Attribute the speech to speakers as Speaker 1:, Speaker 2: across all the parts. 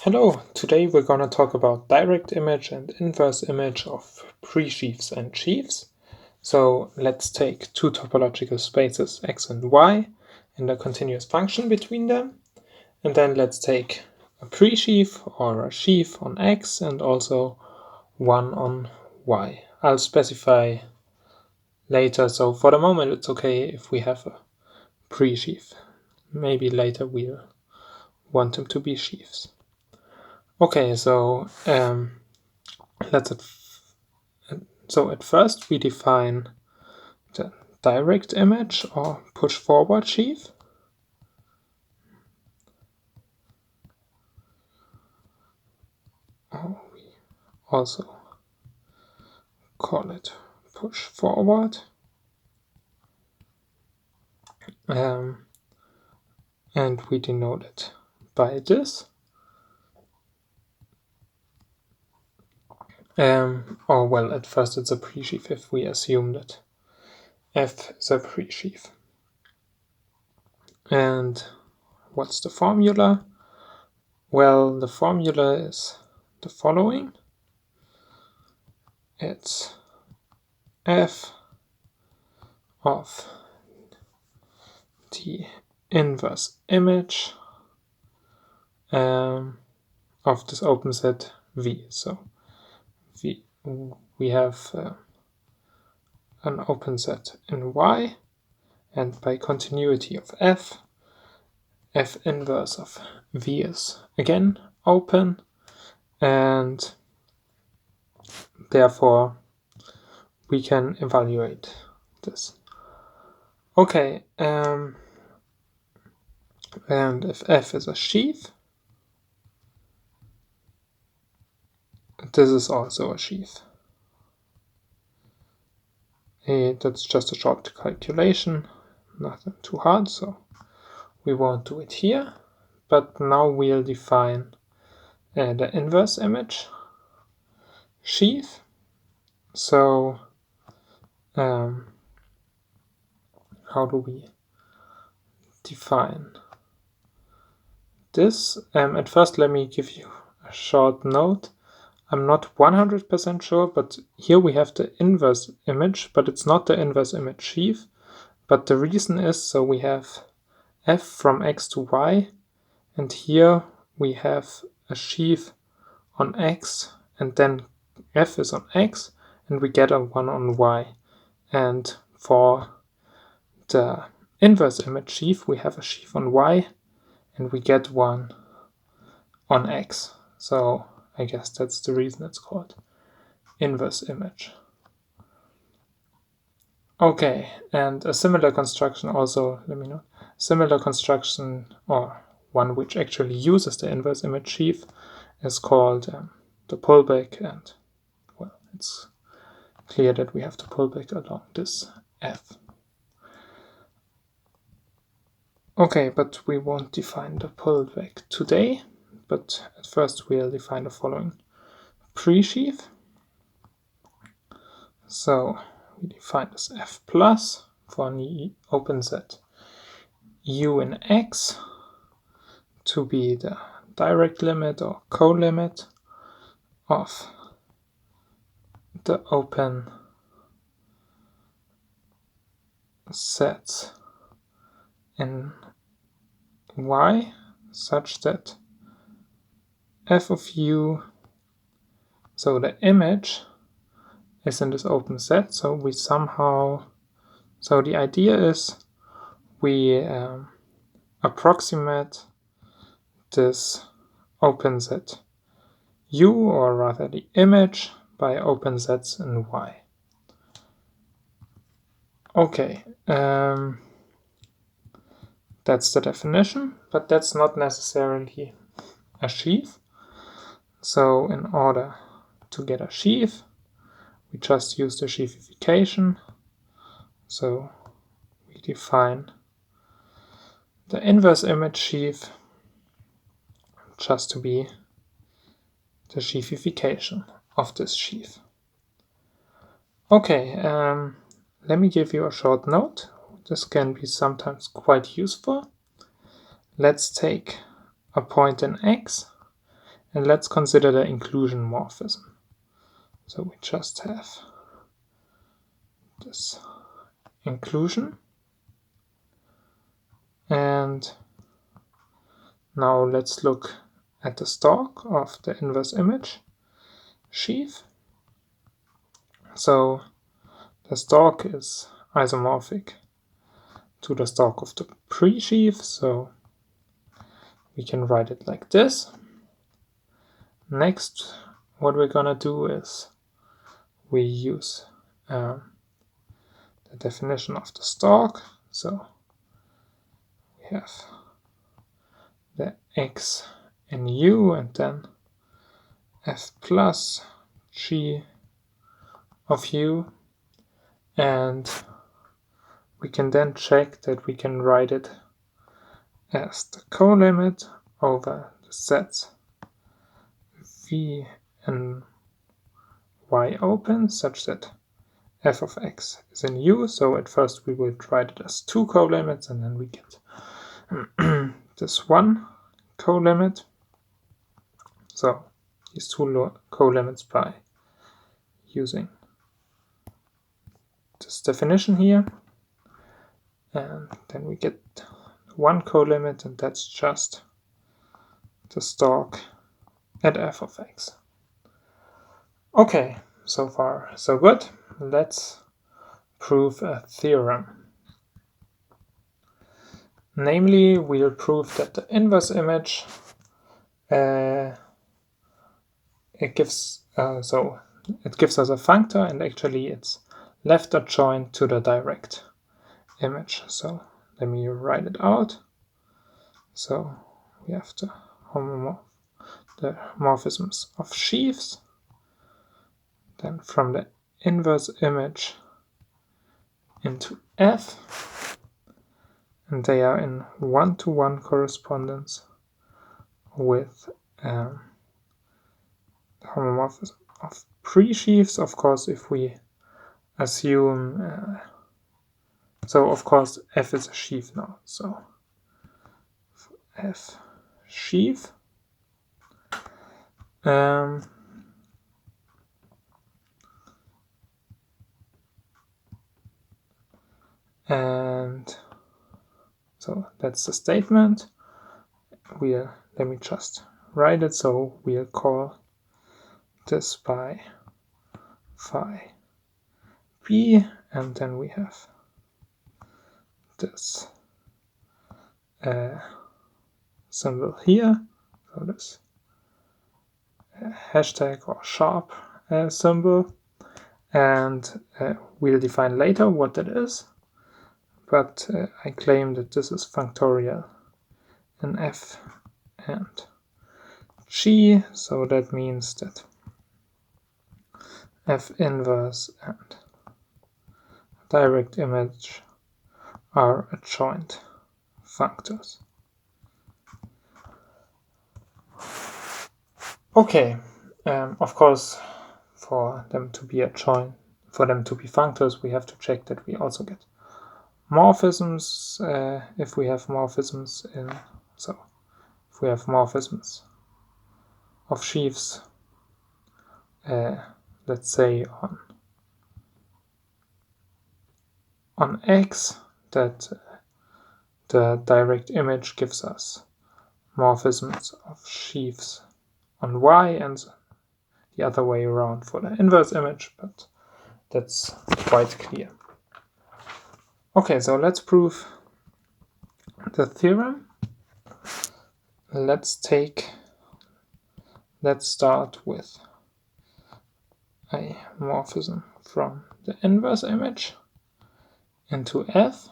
Speaker 1: Hello, today we're going to talk about direct image and inverse image of pre-sheaves and sheaves. So let's take two topological spaces x and y and a continuous function between them. And then let's take a pre-sheaf or a sheaf on x and also one on y. I'll specify later, so for the moment it's okay if we have a pre-sheaf. Maybe later we'll want them to be sheaves. Okay, so at first we define the direct image or push forward sheaf. Or we also call it push forward. And we denote it by this. Or well, at first it's a pre-sheaf if we assume that F is a pre-sheaf. And what's the formula? Well, the formula is the following. It's F of the inverse image of this open set V. So we have an open set in Y, and by continuity of F inverse of V is again open, and therefore we can evaluate this. Okay, and if F is a sheaf, this is also a sheaf. That's just a short calculation, nothing too hard, so we won't do it here. But now we'll define the inverse image sheaf. So how do we define this? At first, let me give you a short note. I'm not 100% sure, but here we have the inverse image, but it's not the inverse image sheaf. But the reason is, so we have F from x to y, and here we have a sheaf on x, and then F is on x, and we get a 1 on y. And for the inverse image sheaf, we have a sheaf on y, and we get 1 on x. So I guess that's the reason it's called inverse image. Okay, and a similar construction also, similar construction, or one which actually uses the inverse image sheaf, is called the pullback, and well, it's clear that we have to pull back along this F. Okay, but we won't define the pullback today, but at first we'll define the following pre-sheaf. So we define this F plus for an open set U in X to be the direct limit or co-limit of the open sets in Y such that F of U, so the image is in this open set, so we somehow, so the idea is we approximate this open set U, or rather the image, by open sets in Y. Okay, that's the definition, but that's not necessarily a sheaf. So in order to get a sheaf, we just use the sheafification. So we define the inverse image sheaf just to be the sheafification of this sheaf. Okay, let me give you a short note. This can be sometimes quite useful. Let's take a point in X, And let's consider the inclusion morphism. So we just have this inclusion. And now let's look at the stalk of the inverse image sheaf. So the stalk is isomorphic to the stalk of the pre-sheaf, so we can write it like this. Next, what we're gonna do is we use the definition of the stalk. So we have the x in u and then f plus g of u, and we can then check that we can write it as the colimit over the sets v and y open, such that f of x is in u. So at first we will write it as two colimits, and then we get this one colimit. So these two colimits by using this definition here, and then we get one colimit, and that's just the stalk at f of x. Okay, so far so good. Let's prove a theorem. Namely, we'll prove that the inverse image it gives us a functor, and actually it's left adjoint to the direct image. So let me write it out. So we have the morphisms of sheaves. Then from the inverse image into F, and they are in one-to-one correspondence with the homomorphism of pre-sheaves. Of course, if we assume so of course F is a sheaf now, so F sheaf. And so that's the statement. Let me just write it. So we'll call this by phi b, and then we have this symbol here, so this hashtag or sharp symbol, and we'll define later what that is, but I claim that this is functorial in F and G, so that means that F inverse and direct image are adjoint functors. Okay, of course, for them to be functors, we have to check that we also get morphisms. If we have morphisms if we have morphisms of sheaves, let's say on X, that the direct image gives us morphisms of sheaves on Y, and the other way around for the inverse image, but that's quite clear. Okay, so let's prove the theorem. Let's start with a morphism from the inverse image into F.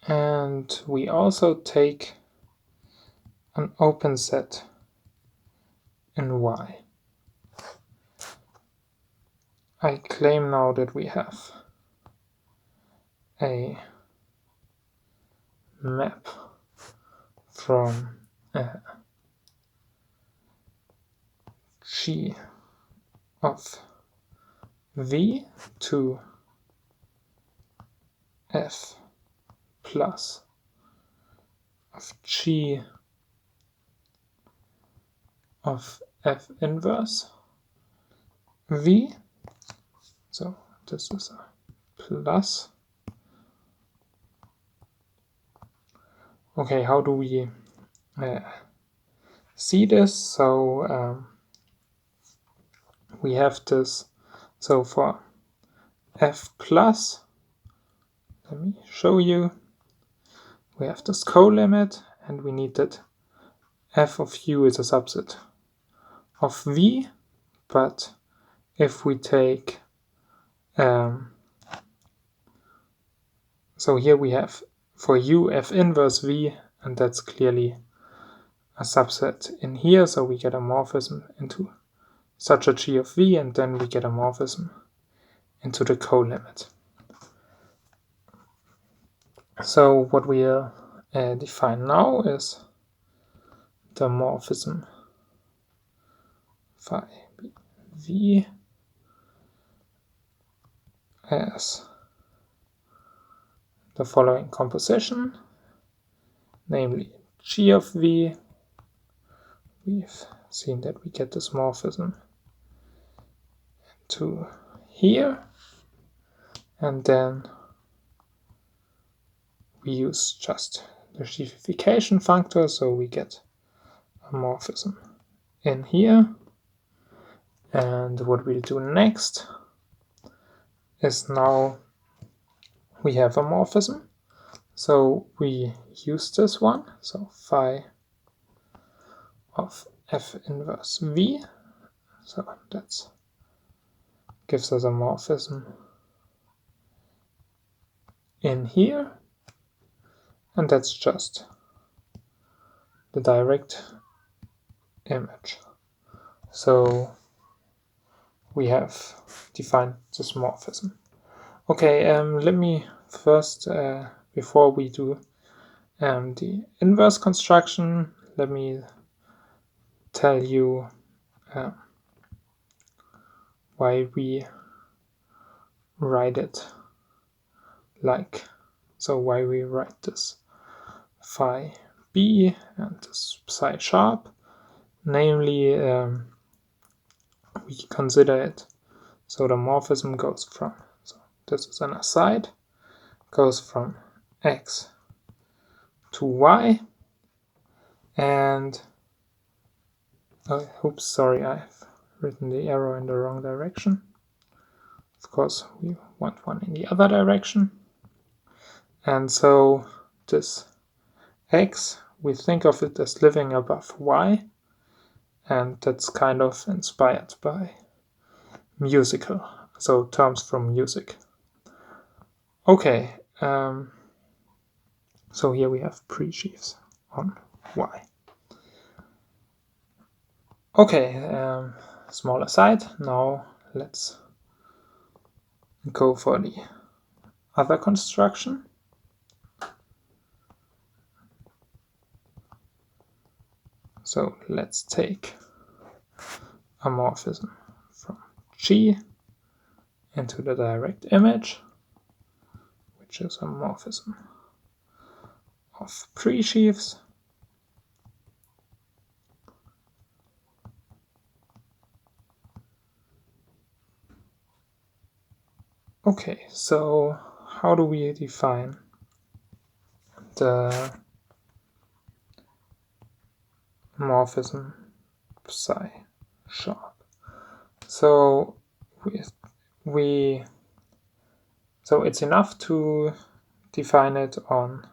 Speaker 1: And we also take an open set in Y. I claim now that we have a map from G of V to f plus of g of f inverse v. So this is a plus. Okay, how do we see this? So we have this. So for f plus, let me show you. We have this co-limit, and we need that f of u is a subset of v. But if we take so here we have for u f inverse v, and that's clearly a subset in here, so we get a morphism into such a g of v, and then we get a morphism into the co-limit. So what we'll define now is the morphism phi v as the following composition, namely g of v. We've seen that we get this morphism to here, and then we use just the sheafification functor, so we get a morphism in here. And what we'll do next is now we have a morphism, so we use this one, so phi of f inverse v, so that gives us a morphism in here, and that's just the direct image. So we have defined this morphism. Okay, let me first, before we do the inverse construction, let me tell you why we write it like, so why we write this phi b and this psi sharp. Namely, we consider it, so the morphism goes from, so this is an aside, goes from x to y, and oops, sorry, I've written the arrow in the wrong direction. Of course, we want one in the other direction. And so this x, we think of it as living above y, and that's kind of inspired by musical, so terms from music. Okay, so here we have pre-sheaves on y. Okay, small aside, now let's go for the other construction. So let's take a morphism from G into the direct image, which is a morphism of pre-sheaves. Okay, so how do we define the morphism psi sharp? So so it's enough to define it on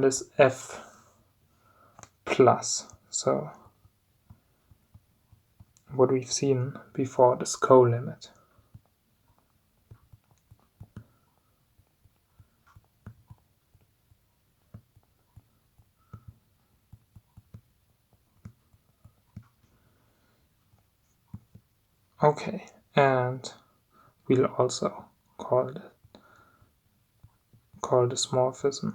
Speaker 1: this f plus, so what we've seen before, this co-limit. Okay, and we'll also call this morphism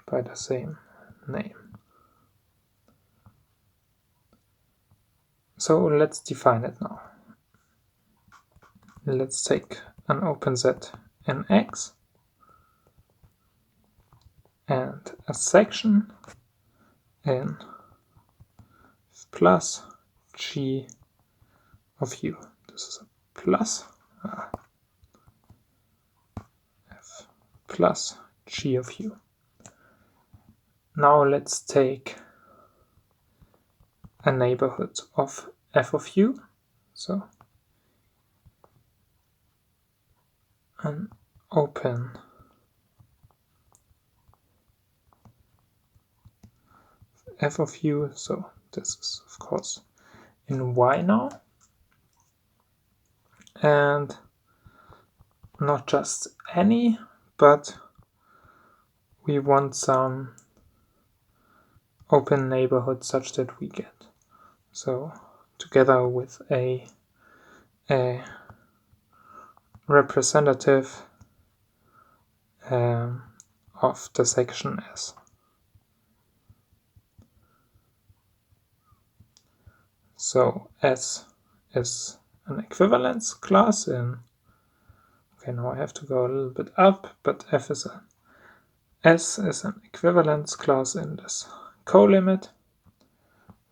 Speaker 1: by the same name. So let's define it now. Let's take an open set in X and a section in plus G of U. This is a plus F plus G of U. Now let's take a neighborhood of F of U. So an open F of U. So this is of course in Y now. And not just any, but we want some open neighborhood such that we get. So together with a representative of the section S. So S is an equivalence class in, okay, now I have to go a little bit up, but S is an equivalence class in this co-limit.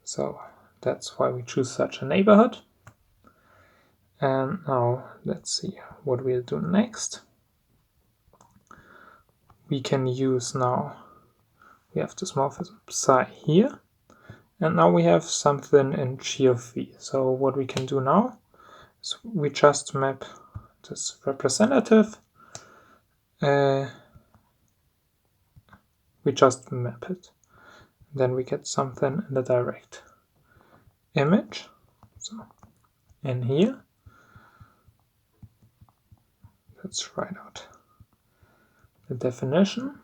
Speaker 1: So that's why we choose such a neighborhood. And now let's see what we'll do next. We can use now, we have this morphism psi here, and now we have something in G of V. So what we can do now is we just map this representative, we just map it. Then we get something in the direct image. So in here, let's write out the definition.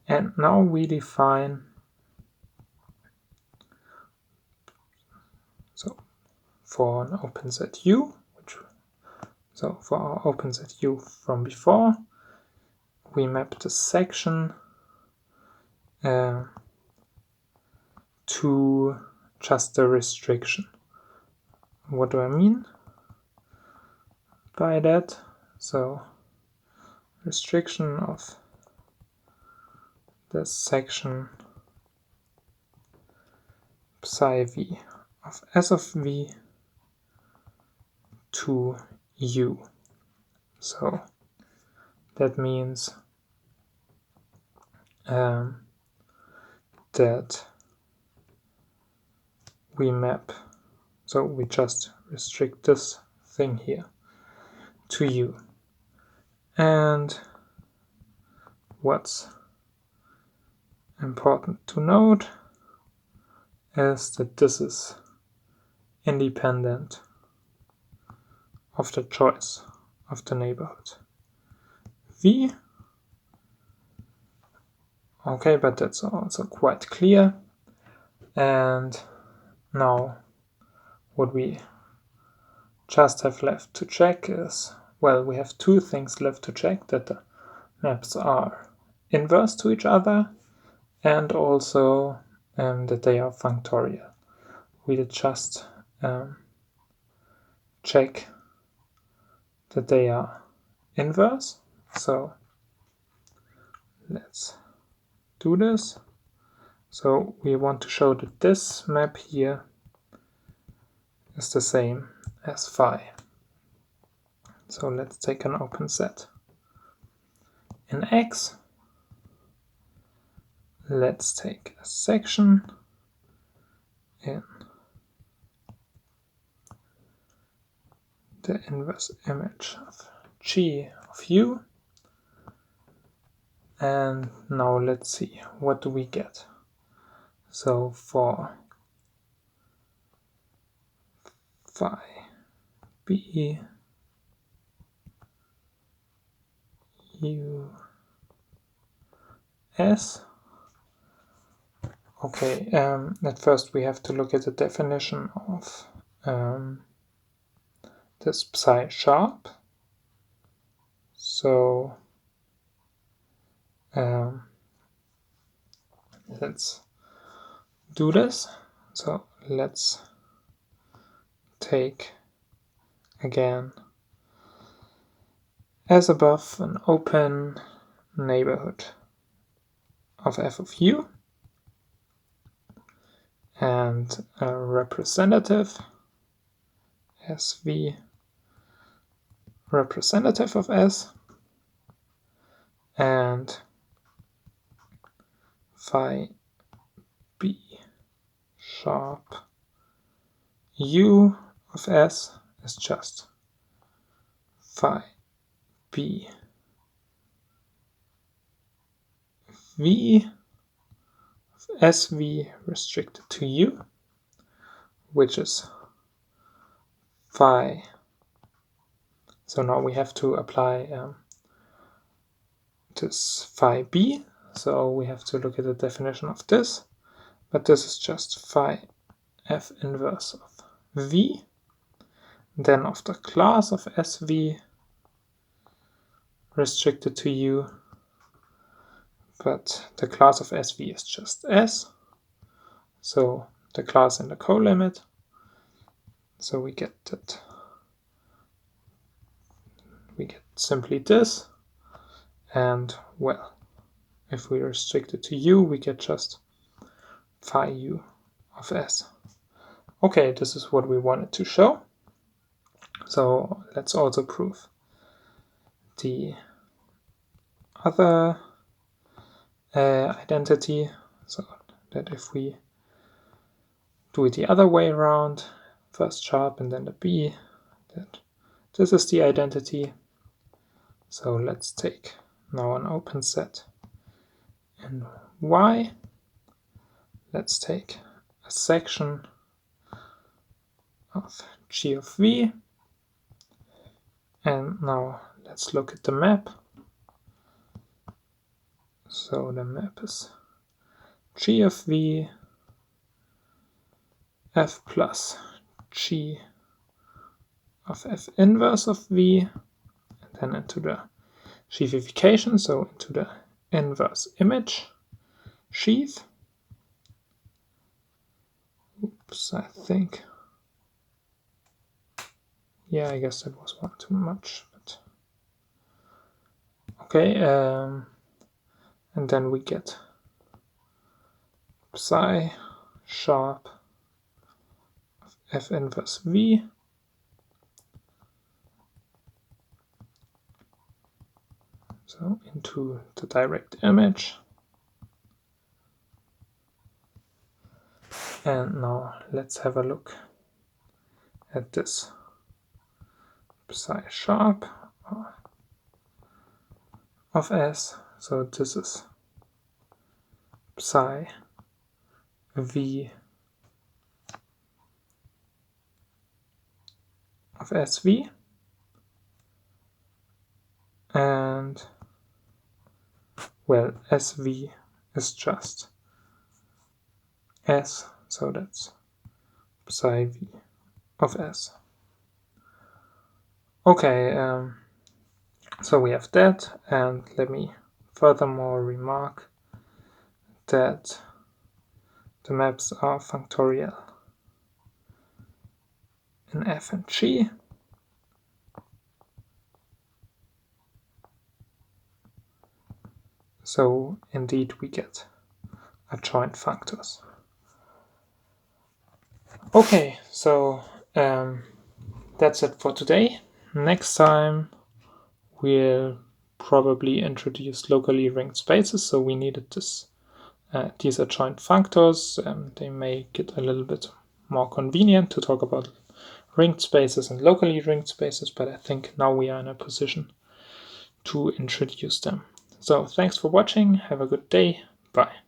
Speaker 1: And now we define, so for an open set U, so for our open set U from before, we map the section to just the restriction. What do I mean by that? So restriction of the section psi V of S of V to U. So that means that we map, so we just restrict this thing here to U. And what's important to note is that this is independent of the choice of the neighborhood V. Okay, but that's also quite clear. And now what we just have left to check is, well, we have two things left to check: that the maps are inverse to each other and also that they are functorial. We'll just check that they are inverse. So let's do this. So we want to show that this map here is the same as phi. So let's take an open set in X. Let's take a section in the inverse image of G of U. And now let's see, what do we get? So for phi B U S. Okay, at first we have to look at the definition of this psi sharp. So let's do this. So let's take again as above an open neighborhood of f of u, and a representative SV representative of S, and phi b sharp u of S is just phi b v of SV restricted to u, which is phi. So now we have to apply this phi b, so we have to look at the definition of this, but this is just phi f inverse of v, then of the class of SV restricted to u, but the class of SV is just S, so the class in the colimit, so we get that, we get simply this, and well, if we restrict it to u, we get just phi u of S. Okay, this is what we wanted to show. So let's also prove the other identity, so that if we do it the other way around, first sharp and then the b, that this is the identity. So let's take now an open set in Y. Let's take a section of G of V, and now let's look at the map. So the map is G of V F plus G of F inverse of V, and then into the sheathification, so into the inverse image sheath. Oops, I think. Yeah, I guess that was one too much. But okay, and then we get psi sharp of F inverse V so into the direct image. And now let's have a look at this psi sharp of S. So this is psi V of SV, and well, SV is just S, so that's psi V of S. Okay, so we have that, and let me furthermore remark that the maps are functorial in F and G. So indeed we get adjoint functors. Okay, so that's it for today. Next time we'll probably introduce locally ringed spaces, so we needed this these adjoint functors. They make it a little bit more convenient to talk about ringed spaces and locally ringed spaces, but I think now we are in a position to introduce them. So thanks for watching, have a good day, bye.